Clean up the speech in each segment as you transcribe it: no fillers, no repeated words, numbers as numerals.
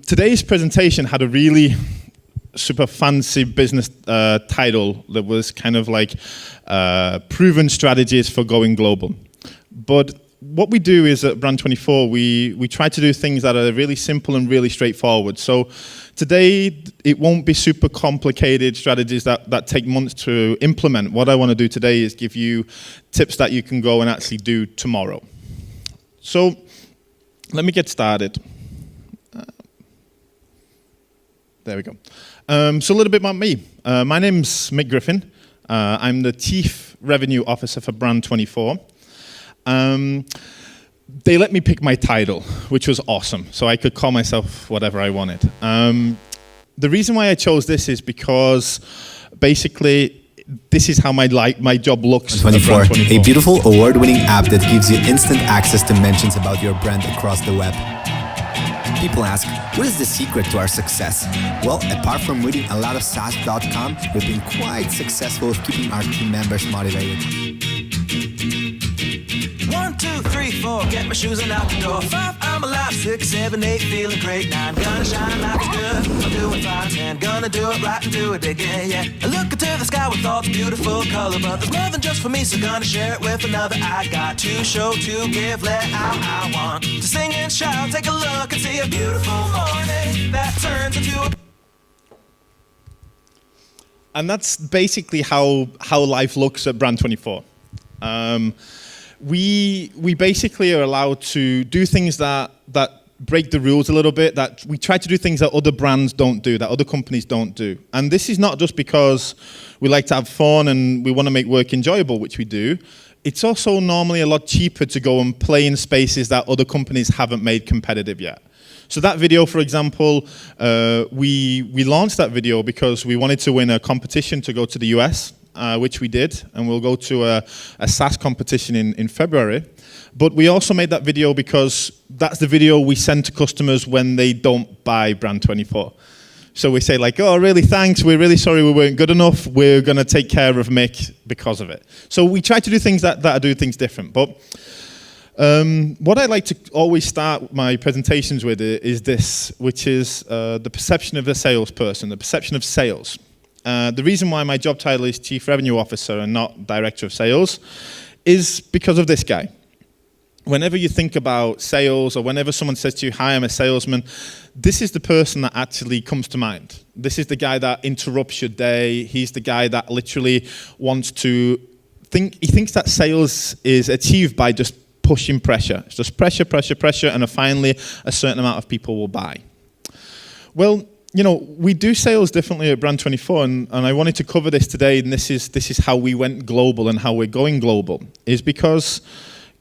Today's presentation had a really super fancy business title that was kind of like proven strategies for going global. But what we do is at Brand24, we try to do things that are really simple and really straightforward. So today, it won't be super complicated strategies that take months to implement. What I want to do today is give you tips that you can go and actually do tomorrow. So let me get started. There we go. So a little bit about me. My name's Mick Griffin. I'm the Chief Revenue Officer for Brand24. They let me pick my title, which was awesome. So I could call myself whatever I wanted. The reason why I chose this is because basically this is how my job looks. Brand24, a beautiful award-winning app that gives you instant access to mentions about your brand across the web. People ask, what is the secret to our success? Well, apart from reading a lot of SaaS.com, we've been quite successful with keeping our team members motivated. 1, 2, 3, 4, get my shoes and out the door. 5, I'm alive. 6, 7, 8, feeling great. 9, gonna shine like it's good. I'm doing 5, 10, gonna do it right and do it again, yeah. I look into the sky with all the beautiful color, but there's more than just for me, so gonna share it with another. I got to show, to give, let out. I want to sing and shout. Take a look and see a beautiful morning that turns into a... And that's basically how life looks at Brand24. We basically are allowed to do things that break the rules a little bit, that we try to do things that other brands don't do, that other companies don't do. And this is not just because we like to have fun and we want to make work enjoyable, which we do. It's also normally a lot cheaper to go and play in spaces that other companies haven't made competitive yet. So that video, for example, we launched that video because we wanted to win a competition to go to the US. Which we did, and we'll go to a SaaS competition in February. But we also made that video because that's the video we send to customers when they don't buy Brand24. So we say like, oh, really, thanks, we're really sorry we weren't good enough, we're gonna take care of Mick because of it. So we try to do things that do things different. But what I like to always start my presentations with is this, which is the perception of the salesperson, the perception of sales. The reason why my job title is Chief Revenue Officer and not Director of Sales is because of this guy. Whenever you think about sales or whenever someone says to you, hi, I'm a salesman, this is the person that actually comes to mind. This is the guy that interrupts your day. He's the guy that literally wants to think, he thinks that sales is achieved by just pushing pressure. It's just pressure, pressure, pressure, and finally a certain amount of people will buy. Well, you know, we do sales differently at Brand24, and I wanted to cover this today, and this is how we went global and how we're going global, is because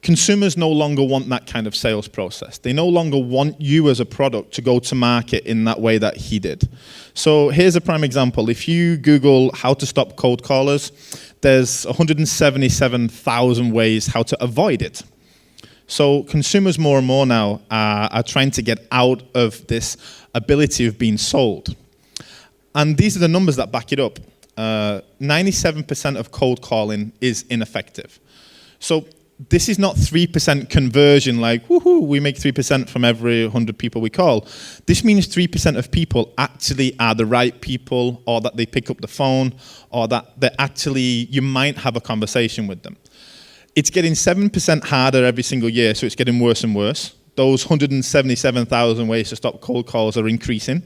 consumers no longer want that kind of sales process. They no longer want you as a product to go to market in that way that he did. So here's a prime example. If you Google how to stop cold callers, there's 177,000 ways how to avoid it. So consumers more and more now are trying to get out of this ability of being sold. And these are the numbers that back it up. 97% of cold calling is ineffective. So this is not 3% conversion like, woohoo, we make 3% from every 100 people we call. This means 3% of people actually are the right people, or that they pick up the phone, or that they actually, you might have a conversation with them. It's getting 7% harder every single year, so it's getting worse and worse. Those 177,000 ways to stop cold calls are increasing.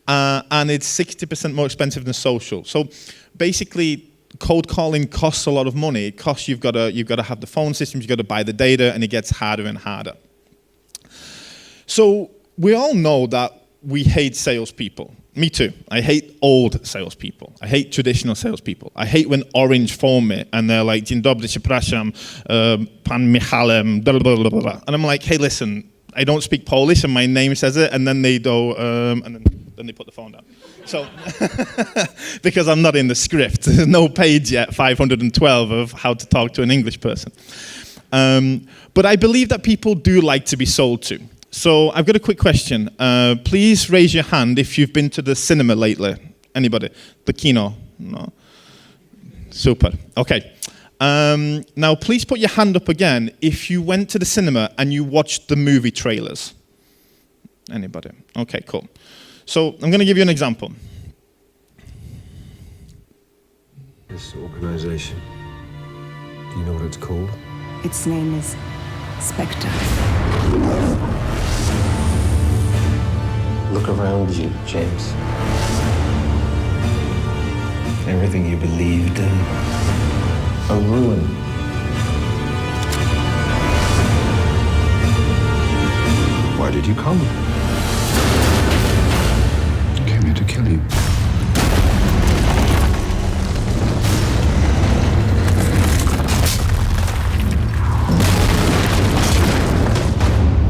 And it's 60% more expensive than social. So basically, cold calling costs a lot of money. It costs, you've got to have the phone systems, you've got to buy the data, and it gets harder and harder. So we all know that we hate salespeople. Me too. I hate old salespeople. I hate traditional salespeople. I hate when Orange phone me and they're like, Dzień dobry, przepraszam, pan Michalem, blah, blah, blah, blah. And I'm like, hey, listen, I don't speak Polish and my name says it, and then they go, and then they put the phone down. So, because I'm not in the script. There's no page yet, 512, of how to talk to an English person. But I believe that people do like to be sold to. So I've got a quick question. Please raise your hand if you've been to the cinema lately. Anybody? The kino? No? Super. Okay. Now, please put your hand up again if you went to the cinema and you watched the movie trailers. Anybody? Okay, cool. So I'm going to give you an example. This organization, do you know what it's called? Its name is Spectre. Look around you, James. Everything you believed in, a ruin. Why did you come? I came here to kill you.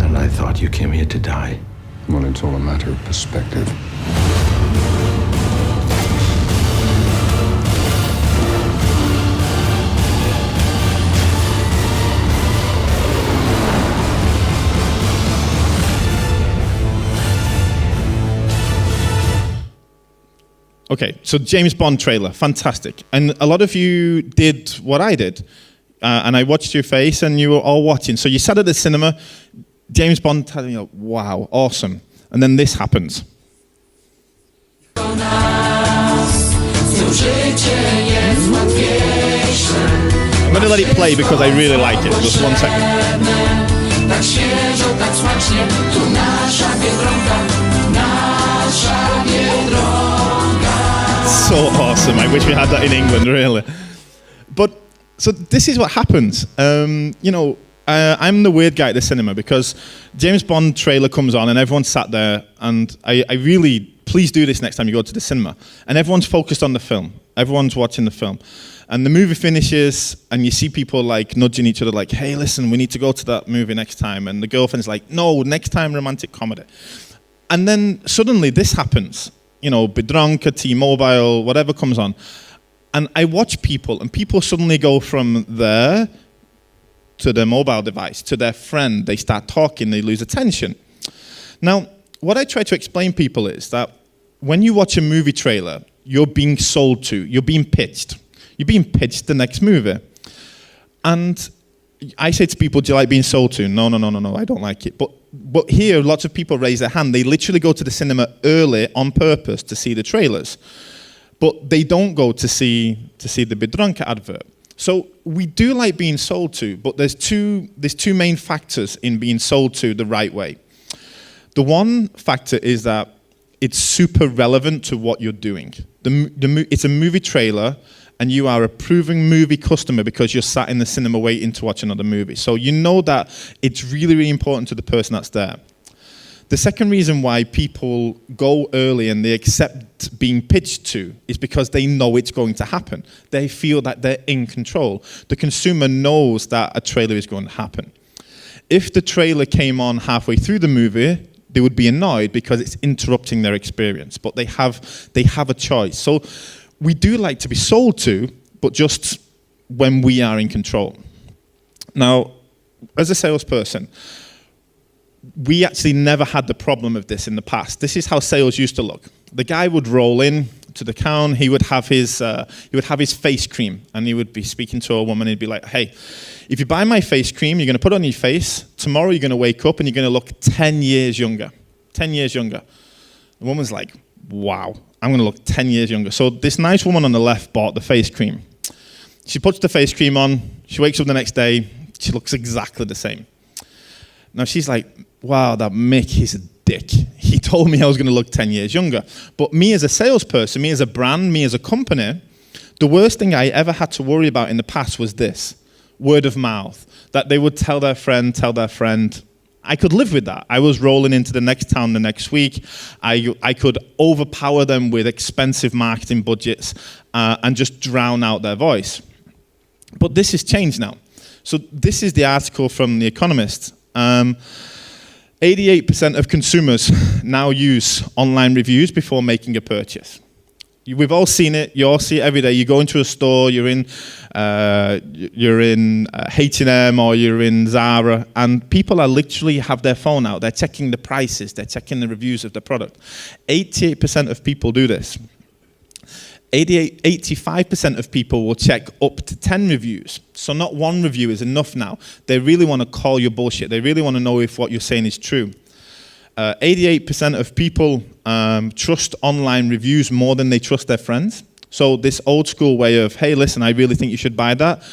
And I thought you came here to die. Well, it's all a matter of perspective. Okay, so James Bond trailer, fantastic. And a lot of you did what I did. And I watched your face and you were all watching. So you sat at the cinema, James Bond, telling you, wow, awesome. And then this happens. I'm going to let it play because I really like it. Just 1 second. So awesome. I wish we had that in England, really. But, so this is what happens. I'm the weird guy at the cinema because James Bond trailer comes on and everyone's sat there and I really, please do this next time you go to the cinema. And everyone's focused on the film. Everyone's watching the film. And the movie finishes and you see people like nudging each other like, hey, listen, we need to go to that movie next time. And the girlfriend's like, no, next time romantic comedy. And then suddenly this happens. Biedronka, T-Mobile, whatever comes on. And I watch people, and people suddenly go from there to their mobile device, to their friend. They start talking, they lose attention. Now, what I try to explain people is that when you watch a movie trailer, you're being sold to, you're being pitched. You're being pitched the next movie. And I say to people, do you like being sold to? No, I don't like it. But here, lots of people raise their hand. They literally go to the cinema early on purpose to see the trailers. But they don't go to see the Biedronka advert. So we do like being sold to, but there's two main factors in being sold to the right way. The one factor is that it's super relevant to what you're doing. It's a movie trailer, and you are a proven movie customer because you're sat in the cinema waiting to watch another movie. So you know that it's really, really important to the person that's there. The second reason why people go early and they accept being pitched to is because they know it's going to happen. They feel that they're in control. The consumer knows that a trailer is going to happen. If the trailer came on halfway through the movie, they would be annoyed because it's interrupting their experience, but they have a choice. So we do like to be sold to, but just when we are in control. Now, as a salesperson, we actually never had the problem of this in the past. This is how sales used to look. The guy would roll in to the account. He would have his face cream, and he would be speaking to a woman. He'd be like, "Hey, if you buy my face cream, you're going to put it on your face. Tomorrow, you're going to wake up and you're going to look 10 years younger. 10 years younger." The woman's like, "Wow, I'm going to look 10 years younger." So this nice woman on the left bought the face cream. She puts the face cream on. She wakes up the next day. She looks exactly the same. Now she's like, "Wow, that Mick, he's a dick. He told me I was going to look 10 years younger." But me as a salesperson, me as a brand, me as a company, the worst thing I ever had to worry about in the past was this, word of mouth, that they would tell their friend. I could live with that. I was rolling into the next town the next week. I could overpower them with expensive marketing budgets and just drown out their voice. But this has changed now. So this is the article from The Economist. 88% of consumers now use online reviews before making a purchase. We've all seen it. You all see it every day. You go into a store, you're in H&M or you're in Zara, and people are literally have their phone out. They're checking the prices. They're checking the reviews of the product. 88% of people do this. 85% of people will check up to 10 reviews. So not one review is enough now. They really want to call your bullshit. They really want to know if what you're saying is true. 88% of people trust online reviews more than they trust their friends. So this old school way of, hey, listen, I really think you should buy that.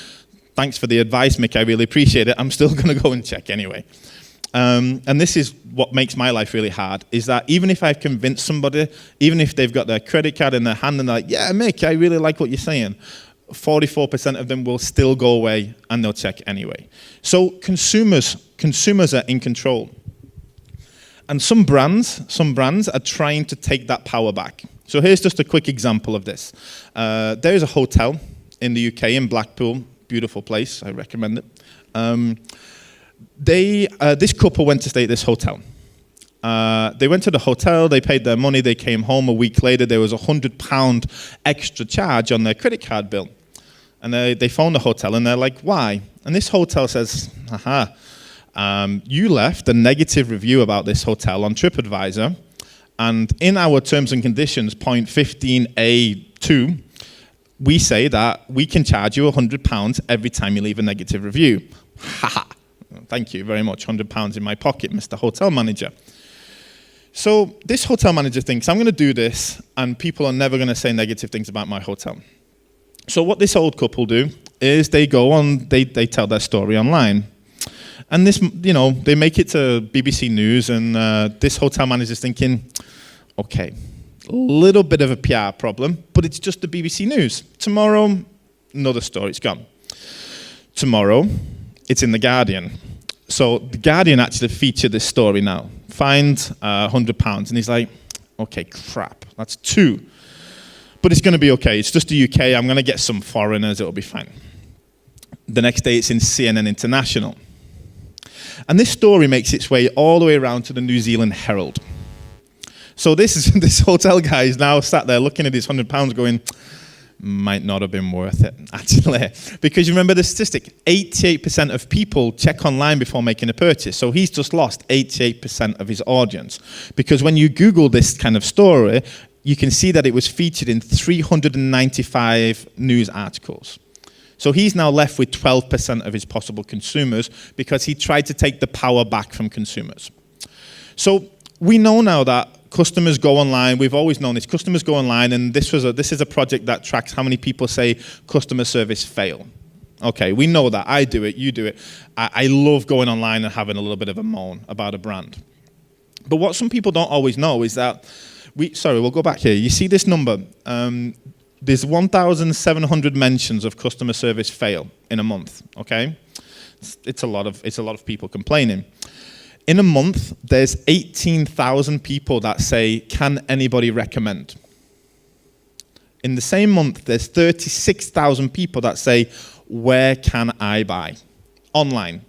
Thanks for the advice, Mick. I really appreciate it. I'm still going to go and check anyway. And this is what makes my life really hard, is that even if I've convinced somebody, even if they've got their credit card in their hand and they're like, yeah, Mick, I really like what you're saying, 44% of them will still go away and they'll check anyway. So consumers are in control. And some brands are trying to take that power back. So here's just a quick example of this. There is a hotel in the UK, in Blackpool, beautiful place, I recommend it. This couple went to stay at this hotel. They went to the hotel, they paid their money, they came home. A week later, there was £100 extra charge on their credit card bill. And they phoned the hotel and they're like, why? And this hotel says, you left a negative review about this hotel on TripAdvisor, and in our terms and conditions, point 15A2, we say that we can charge you £100 every time you leave a negative review. Thank you very much, £100 in my pocket, Mr. Hotel Manager. So this hotel manager thinks, I'm going to do this, and people are never going to say negative things about my hotel. So what this old couple do is they go on, they tell their story online. And this, they make it to BBC News, and this hotel manager's thinking, okay, a little bit of a PR problem, but it's just the BBC News. Tomorrow, another story, it's gone. Tomorrow, it's in The Guardian. So The Guardian actually featured this story now. Fined £100, and he's like, okay, crap, that's 2. But it's going to be okay. It's just the UK. I'm going to get some foreigners. It'll be fine. The next day, it's in CNN International. And this story makes its way all the way around to the New Zealand Herald. So this hotel guy is now sat there looking at his £100 going, might not have been worth it, actually. Because you remember the statistic, 88% of people check online before making a purchase. So he's just lost 88% of his audience. Because when you Google this kind of story, you can see that it was featured in 395 news articles. So he's now left with 12% of his possible consumers because he tried to take the power back from consumers. So we know now that customers go online. We've always known this. Customers go online, and this is a project that tracks how many people say customer service fail. Okay, we know that. I do it. You do it. I love going online and having a little bit of a moan about a brand. But what some people don't always know is that we'll go back here. You see this number? There's 1,700 mentions of customer service fail in a month. Okay, it's a lot of people complaining. In a month, there's 18,000 people that say, "Can anybody recommend?" In the same month, there's 36,000 people that say, "Where can I buy?" Online.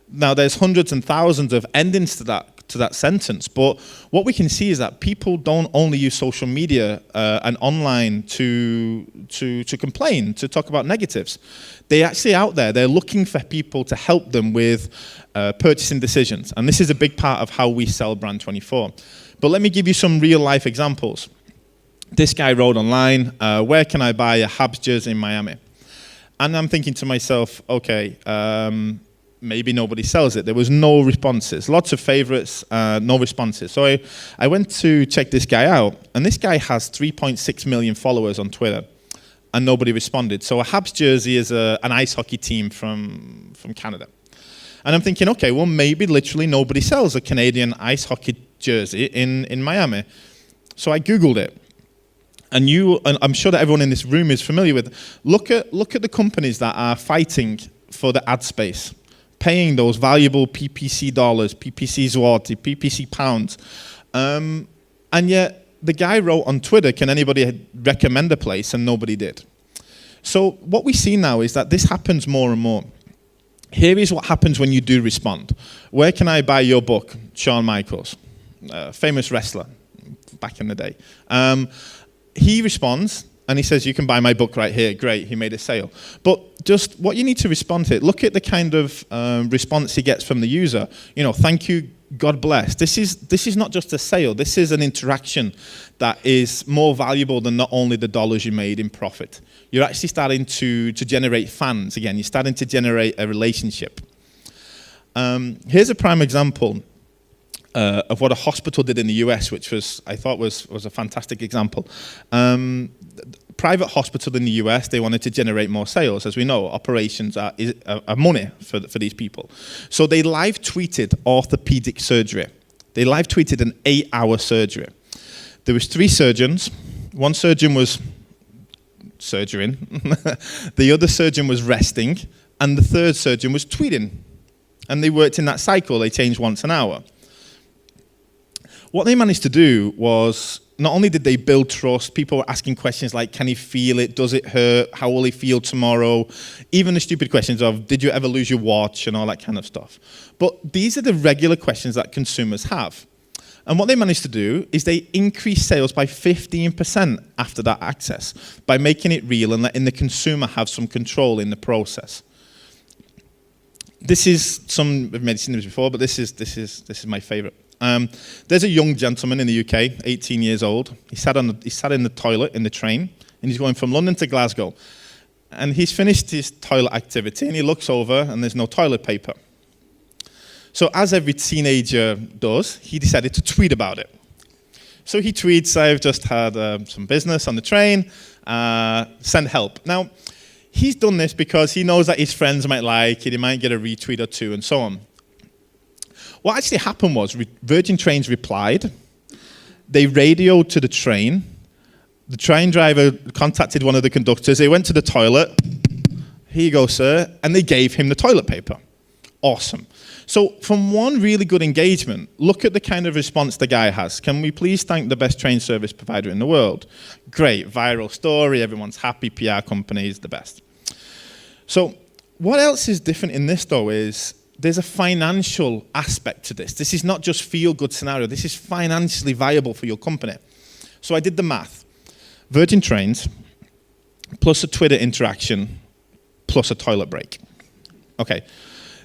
Now, there's hundreds and thousands of endings to that sentence, but what we can see is that people don't only use social media and online to complain, to talk about negatives. They're actually out there. They're looking for people to help them with purchasing decisions, and this is a big part of how we sell Brand24. But let me give you some real-life examples. This guy wrote online, "Where can I buy a Habs jersey in Miami?" And I'm thinking to myself, okay, maybe nobody sells it. There was no responses. Lots of favorites, no responses. So I went to check this guy out, and this guy has 3.6 million followers on Twitter, and nobody responded. So a Habs jersey is an ice hockey team from Canada. And I'm thinking, okay, well, maybe literally nobody sells a Canadian ice hockey jersey in Miami. So I Googled it. And I'm sure that everyone in this room is familiar with, look at the companies that are fighting for the ad space, paying those valuable PPC dollars, PPC zloty, PPC pounds. And yet the guy wrote on Twitter, "Can anybody recommend a place?" And nobody did. So what we see now is that this happens more and more. Here is what happens when you do respond. "Where can I buy your book?" Shawn Michaels, famous wrestler back in the day. He responds, and he says, "You can buy my book right here." Great, he made a sale. But just what you need to respond to, look at the kind of response he gets from the user. Thank you, God bless. This is not just a sale. This is an interaction that is more valuable than not only the dollars you made in profit. You're actually starting to generate fans again. You're starting to generate a relationship. Here's a prime example. of what a hospital did in the US, which I thought was a fantastic example. Private hospital in the US, they wanted to generate more sales. As we know, operations are money for these people. So they live tweeted orthopedic surgery. They live tweeted an 8-hour surgery. There was 3 surgeons. One surgeon was surgerying. The other surgeon was resting. And the third surgeon was tweeting. And they worked in that cycle. They changed once an hour. What they managed to do was, not only did they build trust, people were asking questions like, can he feel it? Does it hurt? How will he feel tomorrow? Even the stupid questions of, did you ever lose your watch? And all that kind of stuff. But these are the regular questions that consumers have. And what they managed to do is they increased sales by 15% after that access, by making it real and letting the consumer have some control in the process. This is, some have made this before, but this is my favorite. There's a young gentleman in the UK, 18 years old. He sat in the toilet in the train, and he's going from London to Glasgow. And he's finished his toilet activity, and he looks over, and there's no toilet paper. So as every teenager does, he decided to tweet about it. So he tweets, I've just had some business on the train, send help. Now, he's done this because he knows that his friends might like it, he might get a retweet or two, and so on. What actually happened was Virgin Trains replied. They radioed to the train. The train driver contacted one of the conductors. They went to the toilet. Here you go, sir. And they gave him the toilet paper. Awesome. So from one really good engagement, look at the kind of response the guy has. Can we please thank the best train service provider in the world? Great. Viral story. Everyone's happy. PR company is the best. So what else is different in this, though, is there's a financial aspect to this. This is not just feel-good scenario. This is financially viable for your company. So I did the math. Virgin Trains, plus a Twitter interaction, plus a toilet break. Okay.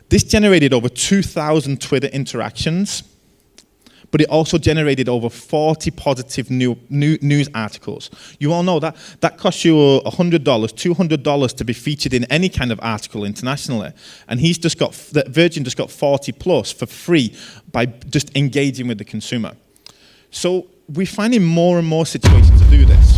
This generated over 2,000 Twitter interactions, but it also generated over 40 positive news articles. You all know that costs you $100, $200 to be featured in any kind of article internationally. And Virgin just got 40 plus for free by just engaging with the consumer. So we're finding more and more situations to do this.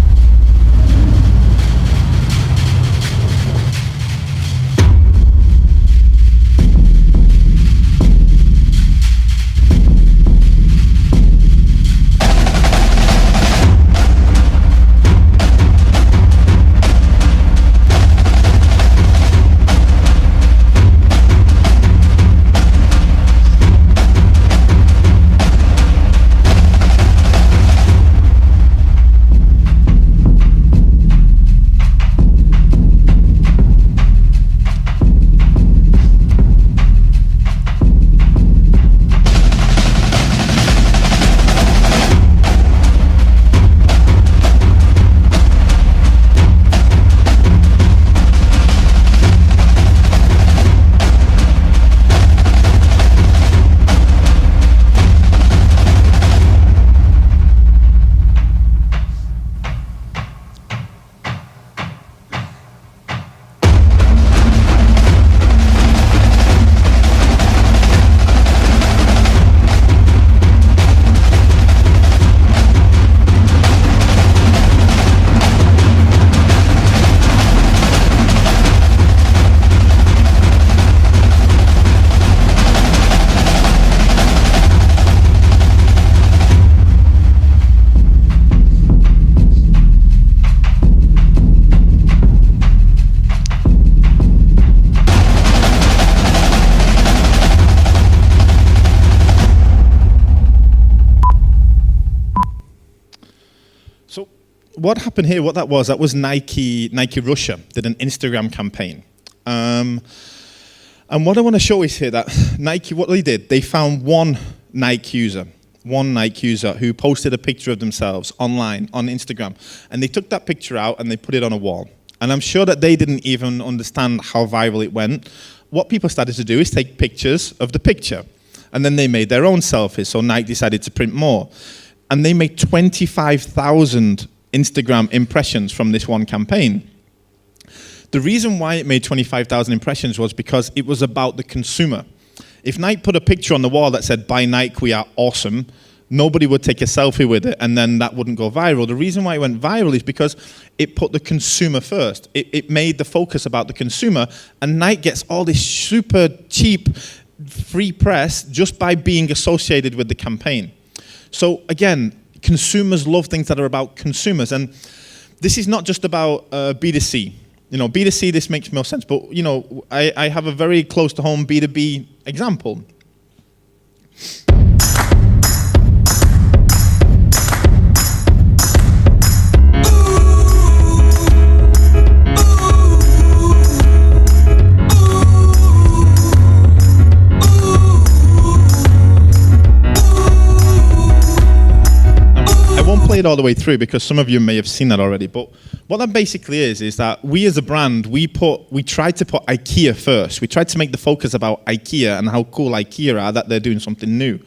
What happened here, that was Nike Russia did an Instagram campaign. And what I want to show is here that Nike, what they did, they found one Nike user who posted a picture of themselves online on Instagram. And they took that picture out and they put it on a wall. And I'm sure that they didn't even understand how viral it went. What people started to do is take pictures of the picture. And then they made their own selfies. So Nike decided to print more. And they made 25,000 Instagram impressions from this one campaign. The reason why it made 25,000 impressions was because it was about the consumer. If Nike put a picture on the wall that said, "Buy Nike, we are awesome," nobody would take a selfie with it, and then that wouldn't go viral. The reason why it went viral is because it put the consumer first. It made the focus about the consumer, and Nike gets all this super cheap free press just by being associated with the campaign. So again, consumers love things that are about consumers, and this is not just about B2C. B2C, this makes more sense, but I have a very close to home B2B example. Play it all the way through because some of you may have seen that already, but what that basically is that we as a brand, we tried to put IKEA first. We tried to make the focus about IKEA and how cool IKEA are, that they're doing something new.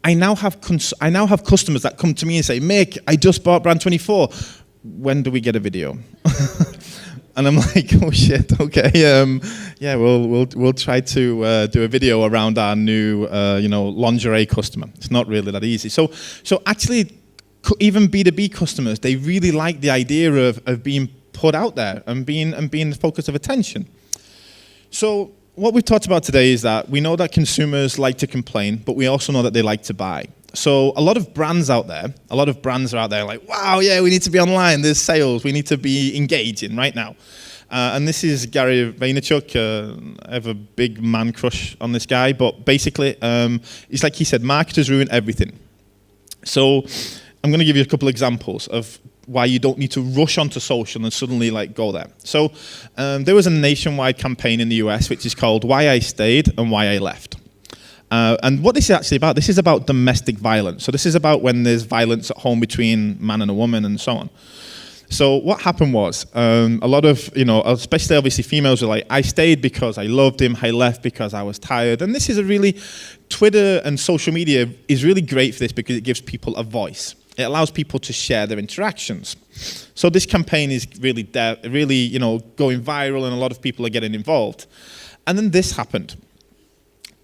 I now have customers that come to me and say, "Mick, I just bought Brand 24. When do we get a video?" And I'm like, "Oh shit, okay, yeah, we'll try to do a video around our new lingerie customer." It's not really that easy. So actually, even B2B customers, they really like the idea of being put out there and being the focus of attention. So what we've talked about today is that we know that consumers like to complain, but we also know that they like to buy. So a lot of brands are out there like, "Wow, yeah, we need to be online, there's sales, we need to be engaging right now." And this is Gary Vaynerchuk. I have a big man crush on this guy, but basically, it's like he said, marketers ruin everything. So I'm going to give you a couple examples of why you don't need to rush onto social and suddenly go there. So there was a nationwide campaign in the US which is called "Why I Stayed and Why I Left." And what this is actually about, this is about domestic violence. So this is about when there's violence at home between man and a woman and so on. So what happened was, a lot of, especially obviously females were like, "I stayed because I loved him, I left because I was tired." And this is Twitter and social media is really great for this because it gives people a voice. It allows people to share their interactions. So this campaign is really going viral, and a lot of people are getting involved. And then this happened.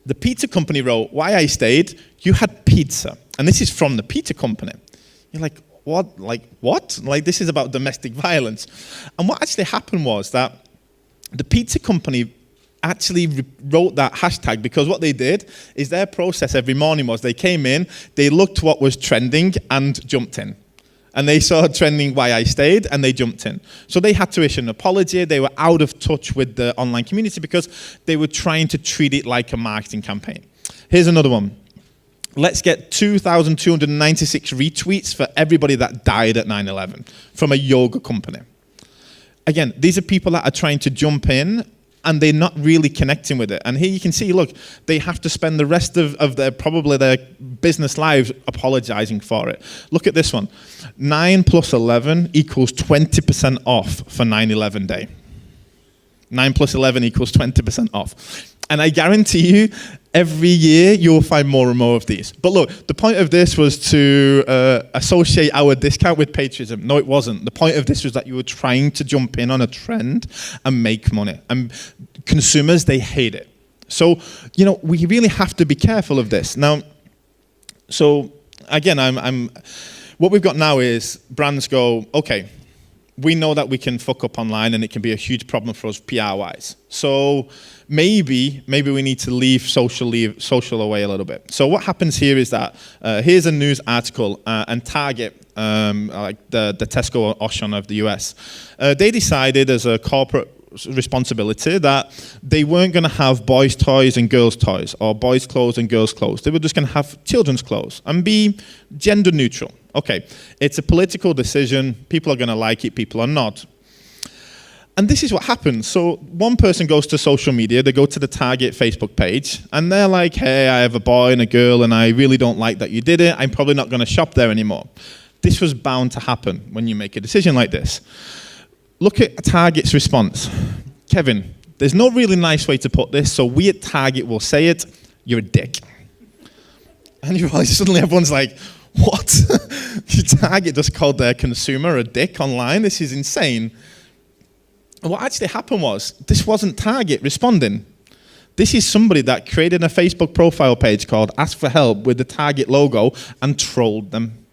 The pizza company wrote, "Why I stayed, you had pizza." And this is from the pizza company. You're like, what? What? This is about domestic violence. And what actually happened was that the pizza company actually wrote that hashtag because what they did is their process every morning was they came in, they looked what was trending and jumped in. And they saw trending "Why I Stayed" and they jumped in. So they had to issue an apology. They were out of touch with the online community because they were trying to treat it like a marketing campaign. Here's another one. Let's get 2,296 retweets for everybody that died at 9/11 from a yoga company. Again, these are people that are trying to jump in and they're not really connecting with it. And here you can see, look, they have to spend the rest of their business lives apologizing for it. Look at this one. 9 plus 11 equals 20% off for 9/11 day. 9 plus 11 equals 20% off. And I guarantee you, every year you'll find more and more of these. But look, the point of this was to associate our discount with patriotism. No, it wasn't. The point of this was that you were trying to jump in on a trend and make money. And consumers, they hate it. So, we really have to be careful of this. Now, so again, what we've got now is brands go, "Okay, we know that we can fuck up online and it can be a huge problem for us PR-wise. So maybe we need to leave social away a little bit." So what happens here is that here's a news article and Target, like the Tesco or Auchan of the US, they decided as a corporate responsibility that they weren't going to have boys' toys and girls' toys or boys' clothes and girls' clothes. They were just going to have children's clothes and be gender neutral. Okay, it's a political decision. People are going to like it, people are not. And this is what happens. So one person goes to social media, they go to the Target Facebook page, and they're like, "Hey, I have a boy and a girl, and I really don't like that you did it. I'm probably not going to shop there anymore." This was bound to happen when you make a decision like this. Look at Target's response. "Kevin, there's no really nice way to put this, so we at Target will say it, you're a dick." And suddenly everyone's like, what? Target just called their consumer a dick online? This is insane. And what actually happened was, this wasn't Target responding. This is somebody that created a Facebook profile page called Ask for Help with the Target logo and trolled them.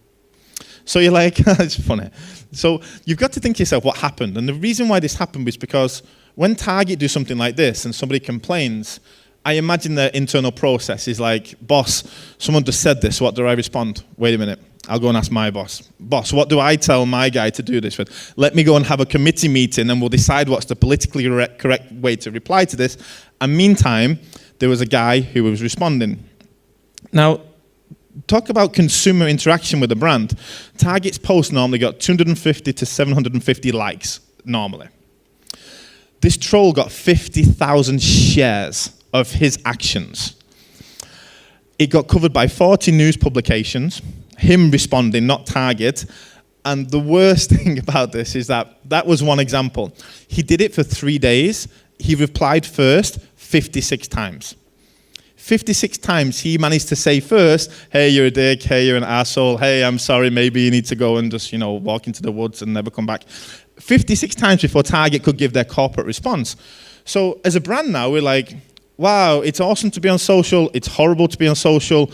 So you're like, it's funny. So you've got to think to yourself what happened. And the reason why this happened was because when Target do something like this and somebody complains, I imagine their internal process is like, boss, someone just said this, what do I respond? Wait a minute, I'll go and ask my boss. Boss, what do I tell my guy to do this with? Let me go and have a committee meeting and we'll decide what's the politically correct way to reply to this. And meantime, there was a guy who was responding. Now, talk about consumer interaction with a brand. Target's post normally got 250 to 750 likes, normally. This troll got 50,000 shares of his actions. It got covered by 40 news publications, him responding, not Target. And the worst thing about this is that was one example. He did it for 3 days. He replied first 56 times. 56 times he managed to say first, hey, you're a dick, hey, you're an asshole, hey, I'm sorry, maybe you need to go and just, walk into the woods and never come back. 56 times before Target could give their corporate response. So as a brand now, we're like, wow, it's awesome to be on social, it's horrible to be on social,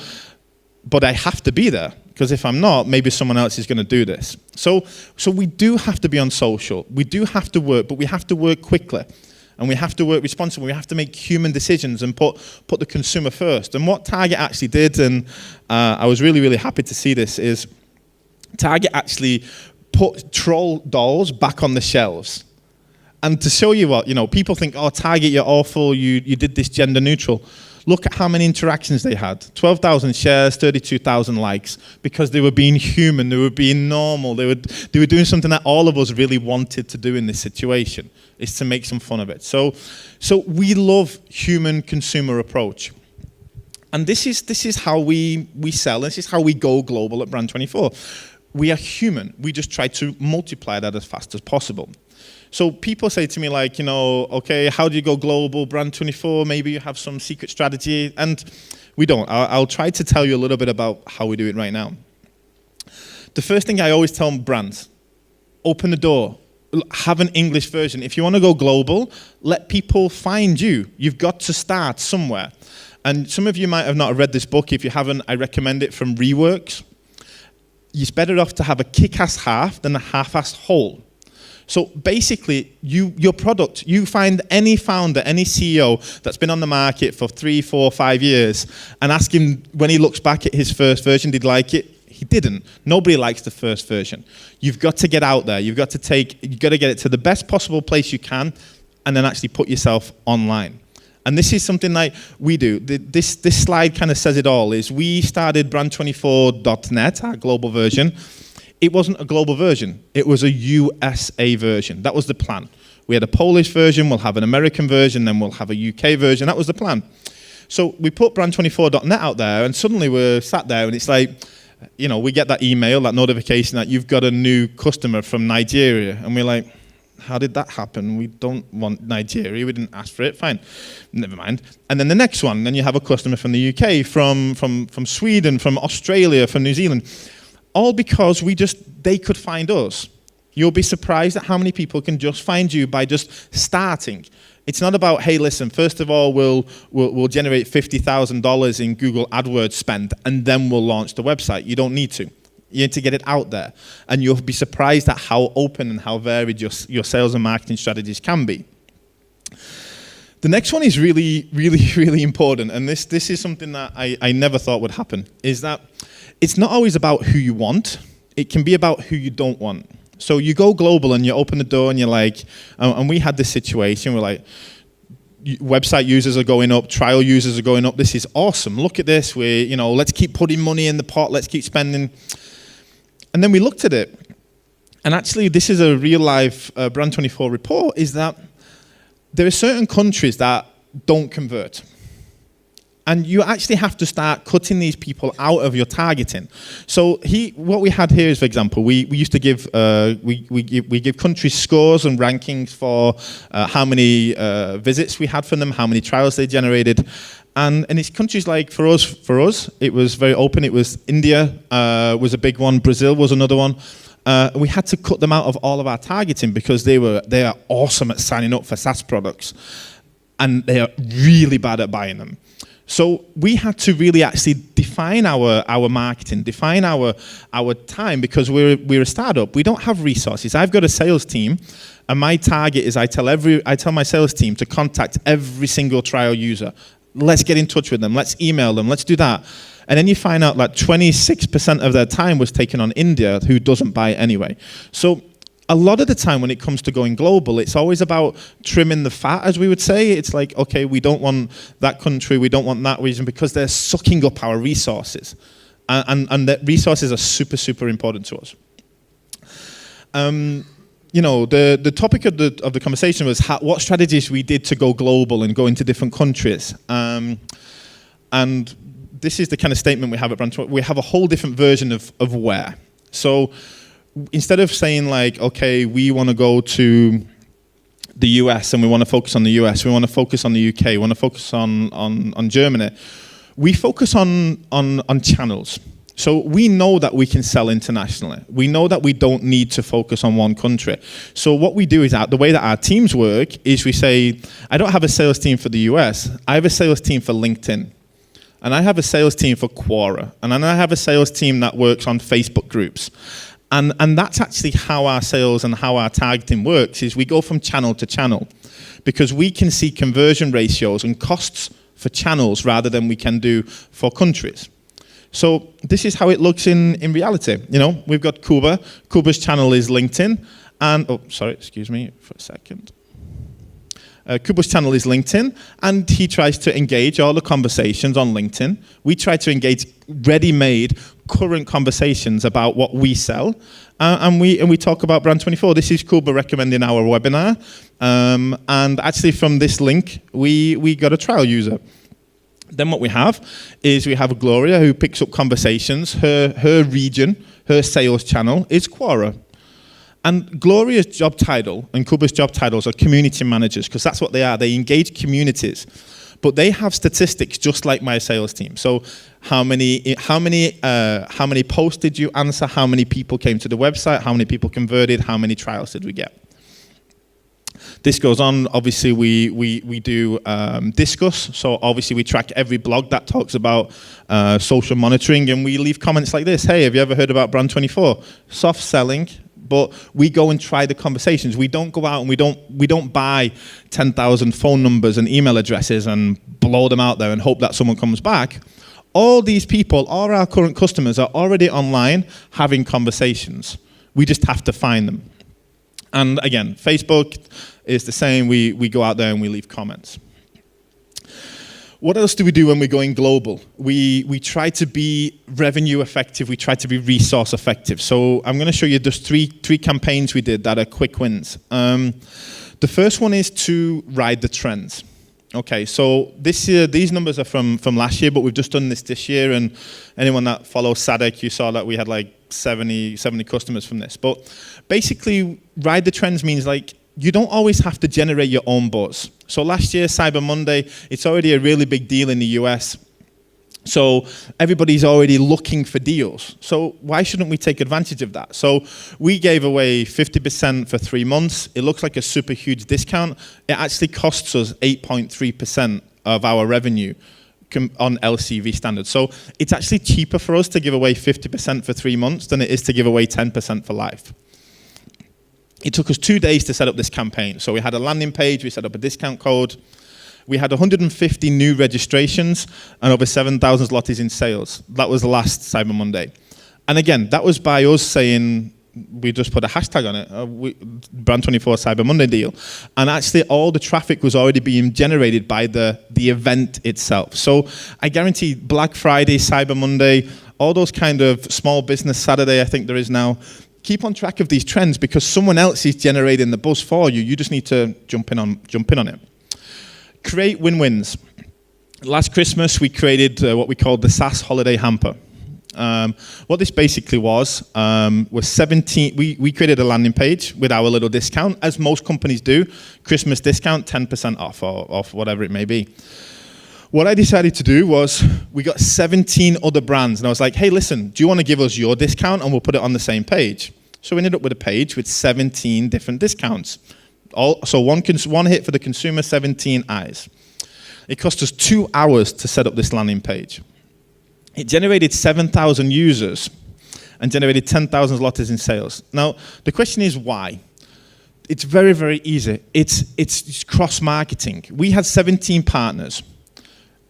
but I have to be there, because if I'm not, maybe someone else is going to do this. So we do have to be on social, we do have to work, but we have to work quickly, and we have to work responsibly, we have to make human decisions and put the consumer first. And what Target actually did, and I was really, really happy to see this, is Target actually put troll dolls back on the shelves. And to show you what, people think, oh, Target, you're awful, you did this gender neutral. Look at how many interactions they had. 12,000 shares, 32,000 likes, because they were being human, they were being normal, they were doing something that all of us really wanted to do in this situation, is to make some fun of it. So we love human consumer approach. And this is how we sell, this is how we go global at Brand24. We are human, we just try to multiply that as fast as possible. So people say to me like, okay, how do you go global, Brand24? Maybe you have some secret strategy. And we don't. I'll try to tell you a little bit about how we do it right now. The first thing I always tell brands, open the door. Have an English version. If you want to go global, let people find you. You've got to start somewhere. And some of you might have not read this book. If you haven't, I recommend it, from Reworks. It's better off to have a kick-ass half than a half-assed whole. So basically, your product, you find any founder, any CEO that's been on the market for 3, 4, 5 years and ask him when he looks back at his first version, did he like it? He didn't. Nobody likes the first version. You've got to get out there. You've got to get it to the best possible place you can and then actually put yourself online. And this is something like we do. This slide kind of says it all, is we started Brand24.net, our global version. It wasn't a global version. It was a USA version. That was the plan. We had a Polish version, we'll have an American version, then we'll have a UK version. That was the plan. So we put Brand24.net out there, and suddenly we're sat there, and it's like, we get that email, that notification that you've got a new customer from Nigeria. And we're like, how did that happen? We don't want Nigeria. We didn't ask for it. Fine. Never mind. And then the next one, then you have a customer from the UK, from Sweden, from Australia, from New Zealand. All because they could find us. You'll be surprised at how many people can just find you by just starting. It's not about, hey, listen, first of all, we'll generate $50,000 in Google AdWords spend, and then we'll launch the website. You don't need to. You need to get it out there. And you'll be surprised at how open and how varied your sales and marketing strategies can be. The next one is really, really, really important. And this is something that I never thought would happen, is that it's not always about who you want. It can be about who you don't want. So you go global and you open the door and you're like, and we had this situation, we're like, website users are going up, trial users are going up, this is awesome, look at this, let's keep putting money in the pot, let's keep spending. And then we looked at it, and actually this is a real life Brand24 report, is that there are certain countries that don't convert. And you actually have to start cutting these people out of your targeting. So what we had here is, for example, we used to give we give countries scores and rankings for how many visits we had from them, how many trials they generated, and it's countries like for us it was very open. It was India was a big one, Brazil was another one. We had to cut them out of all of our targeting because they are awesome at signing up for SaaS products. and they are really bad at buying them. So we had to really actually define our marketing, define our time, because we're a startup. We don't have resources. I've got a sales team, and my target is I tell my sales team to contact every single trial user. Let's get in touch with them. Let's email them. Let's do that. And then you find out that 26% of their time was taken on India, who doesn't buy it anyway. So a lot of the time when it comes to going global, it's always about trimming the fat, as we would say. It's like, okay, we don't want that country, we don't want that region, because they're sucking up our resources. And the resources are super, super important to us. The topic of the conversation was what strategies we did to go global and go into different countries. And this is the kind of statement we have at Brand24. We have a whole different version of where. So instead of saying like, okay, we want to go to the US and we want to focus on the US, we want to focus on the UK, we want to focus on Germany, we focus on channels. So we know that we can sell internationally. We know that we don't need to focus on one country. So what we do is the way that our teams work is we say, I don't have a sales team for the US, I have a sales team for LinkedIn. And I have a sales team for Quora. And then I have a sales team that works on Facebook groups. And that's actually how our sales and how our targeting works, is we go from channel to channel, because we can see conversion ratios and costs for channels rather than we can do for countries. So this is how it looks in reality. We've got Kuba. Kuba's channel is LinkedIn. And, excuse me for a second. Kuba's channel is LinkedIn, and he tries to engage all the conversations on LinkedIn. We try to engage ready-made, current conversations about what we sell, and we talk about Brand24. This is Kuba recommending our webinar, and actually from this link, we got a trial user. Then what we have is we have Gloria, who picks up conversations. Her region, her sales channel is Quora. And Gloria's job title and Kuba's job titles are community managers, because that's what they are. They engage communities. But they have statistics just like my sales team. So how many posts did you answer? How many people came to the website? How many people converted? How many trials did we get? This goes on. Obviously, we do Discuss. So obviously, we track every blog that talks about social monitoring, and we leave comments like this. Hey, have you ever heard about Brand24? Soft selling. But we go and try the conversations. We don't go out and we don't buy 10,000 phone numbers and email addresses and blow them out there and hope that someone comes back. All these people, all our current customers, are already online having conversations. We just have to find them. And again, Facebook is the same. We go out there and we leave comments. What else do we do when we're going global? We try to be revenue effective. We try to be resource effective. So I'm going to show you just three campaigns we did that are quick wins. The first one is to ride the trends. Okay, so this year, these numbers are from last year, but we've just done this year, and anyone that follows SADC, you saw that we had like 70 customers from this. But basically, ride the trends means like, you don't always have to generate your own buzz. So last year, Cyber Monday, it's already a really big deal in the US. So everybody's already looking for deals. So why shouldn't we take advantage of that? So we gave away 50% for 3 months. It looks like a super huge discount. It actually costs us 8.3% of our revenue on LCV standards. So it's actually cheaper for us to give away 50% for 3 months than it is to give away 10% for life. It took us 2 days to set up this campaign. So we had a landing page, we set up a discount code. We had 150 new registrations and over 7,000 zlotys in sales. That was the last Cyber Monday. And again, that was by us saying, we just put a hashtag on it, Brand24 Cyber Monday deal. And actually all the traffic was already being generated by the event itself. So I guarantee Black Friday, Cyber Monday, all those kind of small business Saturday, I think there is now, keep on track of these trends, because someone else is generating the buzz for you. You just need to jump in on it. Create win-wins. Last Christmas, we created what we called the SaaS Holiday Hamper. What this basically was 17. We created a landing page with our little discount, as most companies do. Christmas discount, 10% off, or off whatever it may be. What I decided to do was, we got 17 other brands, and I was like, hey, listen, do you want to give us your discount, and we'll put it on the same page? So we ended up with a page with 17 different discounts. So one hit for the consumer, 17 eyes. It cost us 2 hours to set up this landing page. It generated 7,000 users and generated 10,000 zlotys in sales. Now, the question is why? It's very, very easy. It's cross-marketing. We had 17 partners.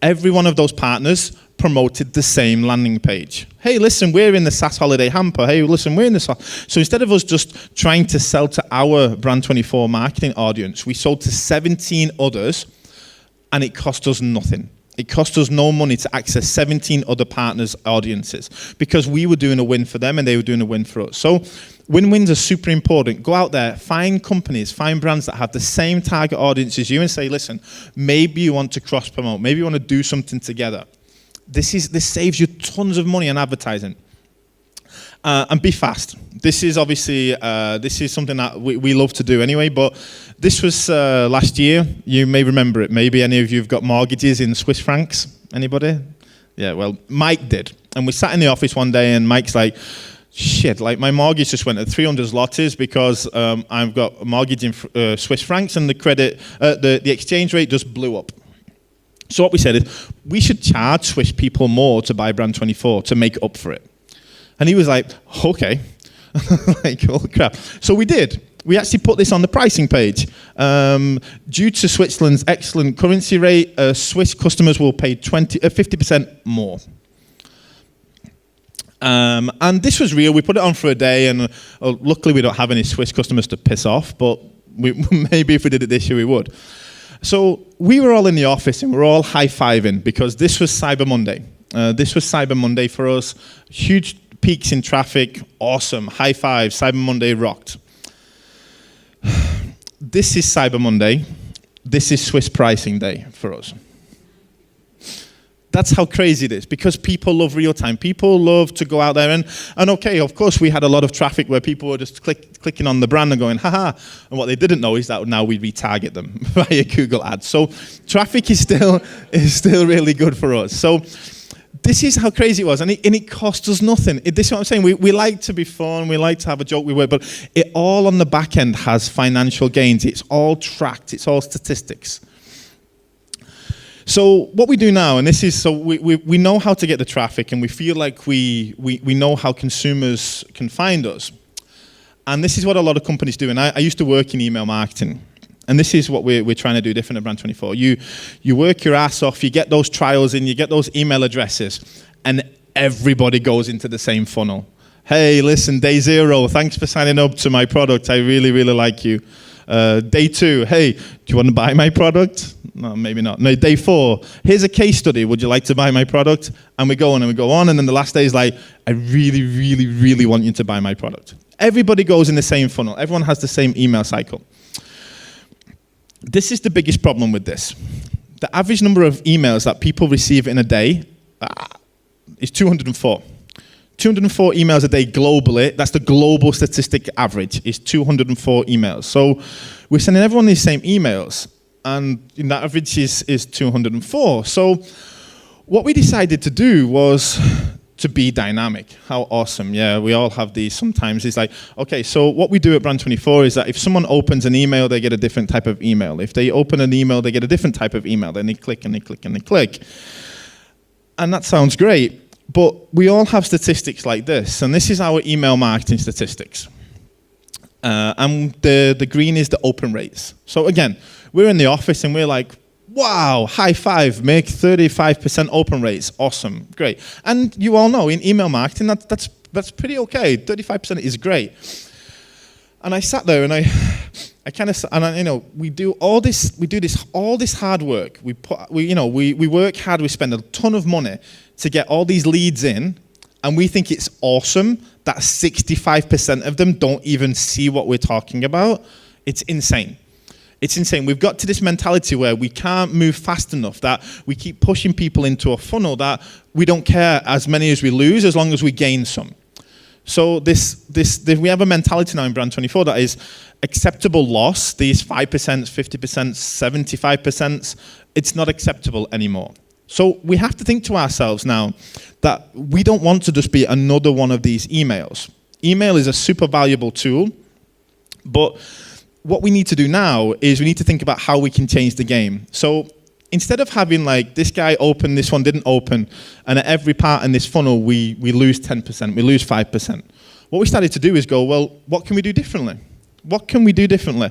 Every one of those partners promoted the same landing page. Hey, listen, we're in the SAS Holiday Hamper. Hey, listen, we're in the SAS. So instead of us just trying to sell to our Brand24 marketing audience, we sold to 17 others, and it cost us nothing. It cost us no money to access 17 other partners' audiences because we were doing a win for them and they were doing a win for us. So win-wins are super important. Go out there, find companies, find brands that have the same target audience as you and say, listen, maybe you want to cross-promote. Maybe you want to do something together. This saves you tons of money on advertising. And be fast. This is obviously, this is something that we love to do anyway, but this was last year. You may remember it. Maybe any of you have got mortgages in Swiss francs. Anybody? Yeah, well, Mike did. And we sat in the office one day and Mike's like, shit, like my mortgage just went at 300 zlotys because I've got a mortgage in Swiss francs and the exchange rate just blew up. So what we said is, we should charge Swiss people more to buy Brand24 to make up for it. And he was like, okay. Like, oh crap. So we did. We actually put this on the pricing page. Due to Switzerland's excellent currency rate, Swiss customers will pay 50% more. And this was real. We put it on for a day, and luckily we don't have any Swiss customers to piss off, but maybe if we did it this year, we would. So we were all in the office, and we were all high-fiving because this was Cyber Monday. This was Cyber Monday for us. Huge peaks in traffic, awesome, high five, Cyber Monday rocked. This is Cyber Monday. This is Swiss pricing day for us. That's how crazy it is, because people love real time. People love to go out there and okay, of course we had a lot of traffic where people were just clicking on the brand and going, haha. And what they didn't know is that now we retarget them via Google Ads. So traffic is still really good for us. So this is how crazy it was, and it cost us nothing. This is what I'm saying. We like to be fun, we like to have a joke, but it all on the back end has financial gains. It's all tracked, it's all statistics. So what we do now, and this is, so we know how to get the traffic, and we feel like we know how consumers can find us. And this is what a lot of companies do, and I used to work in email marketing. And this is what we're trying to do different at Brand24. You work your ass off, you get those trials in, you get those email addresses, and everybody goes into the same funnel. Hey, listen, day 0, thanks for signing up to my product. I really, really like you. Day 2, hey, do you want to buy my product? No, maybe not. No, day 4, here's a case study. Would you like to buy my product? And we go on and we go on, and then the last day is like, I really, really, really want you to buy my product. Everybody goes in the same funnel. Everyone has the same email cycle. This is the biggest problem with this. The average number of emails that people receive in a day is 204. 204 emails a day globally. That's the global statistic average, is 204 emails. So we're sending everyone these same emails, and that average is 204. So what we decided to do was to be dynamic. How awesome. Yeah, we all have these sometimes. It's like, okay, so what we do at Brand24 is that if someone opens an email, they get a different type of email. If they open an email, they get a different type of email. Then they click and they click and they click. And that sounds great, but we all have statistics like this, and this is our email marketing statistics. And the green is the open rates. So again, we're in the office and we're like, wow, high five, make 35% open rates. Awesome, great. And you all know in email marketing, that's pretty okay. 35% is great. And I sat there and I kind of, and you know, we do all this hard work. We work hard, we spend a ton of money to get all these leads in, and we think it's awesome that 65% of them don't even see what we're talking about. It's insane. It's insane. We've got to this mentality where we can't move fast enough, that we keep pushing people into a funnel that we don't care as many as we lose as long as we gain some. So we have a mentality now in Brand24 that is acceptable loss, these 5%, 50%, 75%, it's not acceptable anymore. So we have to think to ourselves now that we don't want to just be another one of these emails. Email is a super valuable tool, but what we need to do now is we need to think about how we can change the game. So instead of having like this guy open, this one didn't open, and at every part in this funnel we lose 10%, we lose 5%. What we started to do is go, well, what can we do differently? What can we do differently?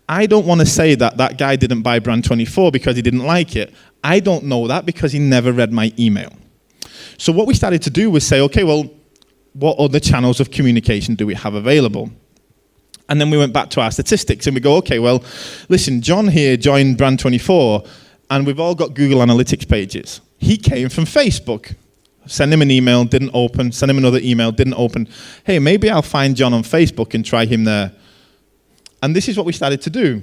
I don't want to say that that guy didn't buy Brand 24 because he didn't like it. I don't know that because he never read my email. So what we started to do was say, okay, well, what other channels of communication do we have available? And then we went back to our statistics and we go, okay, well, listen, John here joined Brand 24 and we've all got Google Analytics pages. He came from Facebook. Send him an email, didn't open. Send him another email, didn't open. Hey, maybe I'll find John on Facebook and try him there. And this is what we started to do.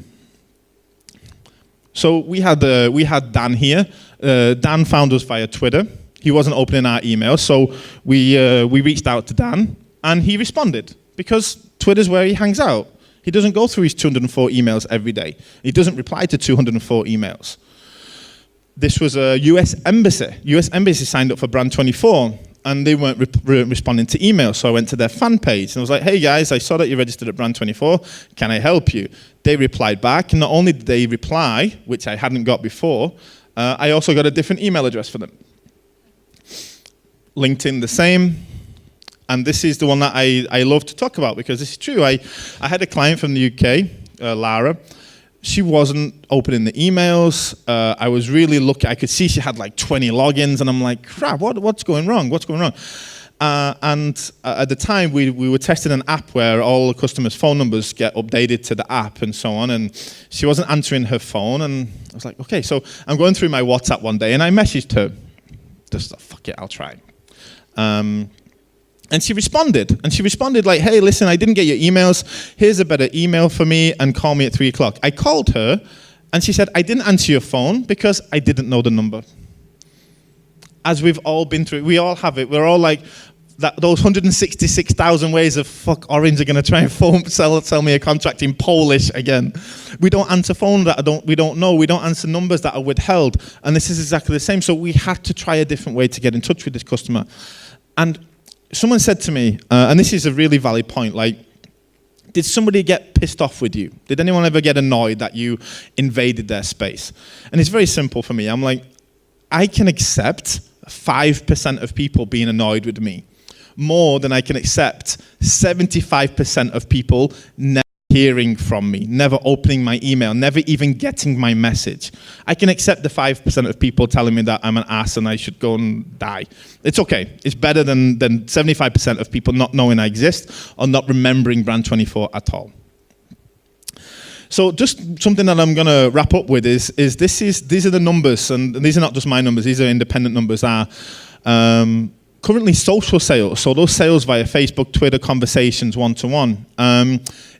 So we had Dan here. Dan found us via Twitter. He wasn't opening our email, so we reached out to Dan, and he responded because Twitter's where he hangs out. He doesn't go through his 204 emails every day. He doesn't reply to 204 emails. This was a US Embassy. US Embassy signed up for Brand 24, and they weren't responding to emails, so I went to their fan page, and I was like, hey guys, I saw that you registered at Brand 24. Can I help you? They replied back, and not only did they reply, which I hadn't got before, I also got a different email address for them. LinkedIn the same, and this is the one that I love to talk about because this is true. I had a client from the UK, Lara. She wasn't opening the emails. I was really looking. I could see she had like 20 logins, and I'm like, crap, what's going wrong? What's going wrong? And at the time, we were testing an app where all the customers' phone numbers get updated to the app and so on, and she wasn't answering her phone, and I was like, okay, so I'm going through my WhatsApp one day, and I messaged her, just, fuck it, I'll try. And she responded like, hey, listen, I didn't get your emails. Here's a better email for me and call me at 3 o'clock. I called her and she said, I didn't answer your phone because I didn't know the number. As we've all been through, we all have it. We're all like, those 166,000 ways of fuck Orange are going to try and sell me a contract in Polish again. We don't answer phone that we don't know. We don't answer numbers that are withheld. And this is exactly the same. So we had to try a different way to get in touch with this customer. And someone said to me, and this is a really valid point, like, did somebody get pissed off with you? Did anyone ever get annoyed that you invaded their space? And it's very simple for me. I'm like, I can accept 5% of people being annoyed with me more than I can accept 75% of people never hearing from me, never opening my email, never even getting my message. I can accept the 5% of people telling me that I'm an ass and I should go and die. It's okay. It's better than 75% of people not knowing I exist or not remembering Brand 24 at all. So just something that I'm going to wrap up with is these are the numbers, and these are not just my numbers, these are independent numbers, are currently social sales, so those sales via Facebook, Twitter, conversations, one-to-one,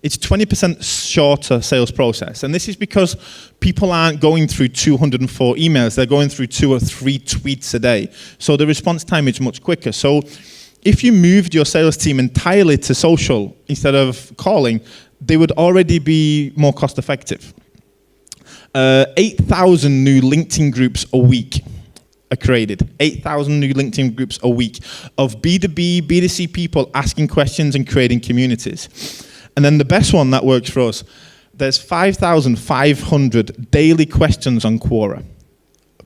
it's 20% shorter sales process. And this is because people aren't going through 204 emails, they're going through 2 or 3 tweets a day. So the response time is much quicker. So if you moved your sales team entirely to social instead of calling, they would already be more cost effective. 8,000 new LinkedIn groups a week are created. 8,000 new LinkedIn groups a week of B2B, B2C people asking questions and creating communities. And then the best one that works for us, there's 5,500 daily questions on Quora.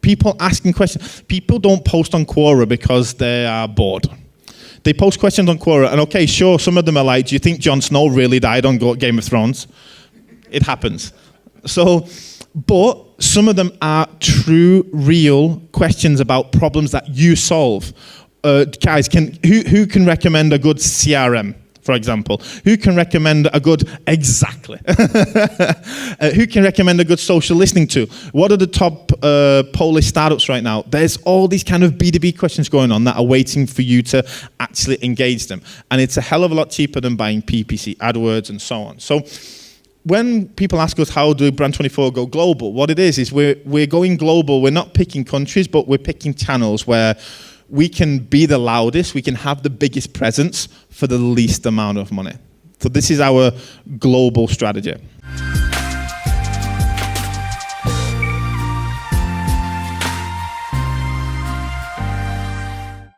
People asking questions. People don't post on Quora because they are bored. They post questions on Quora, and okay, sure, some of them are like, do you think Jon Snow really died on Game of Thrones? It happens. So, but some of them are true, real questions about problems that you solve. Guys, who can recommend a good CRM, for example? Who can recommend a good, exactly. Who can recommend a good social listening tool? What are the top Polish startups right now? There's all these kind of B2B questions going on that are waiting for you to actually engage them. And it's a hell of a lot cheaper than buying PPC AdWords and so on. So when people ask us how do Brand 24 go global, what it is we're going global. We're not picking countries, but we're picking channels where we can be the loudest, we can have the biggest presence for the least amount of money. So this is our global strategy.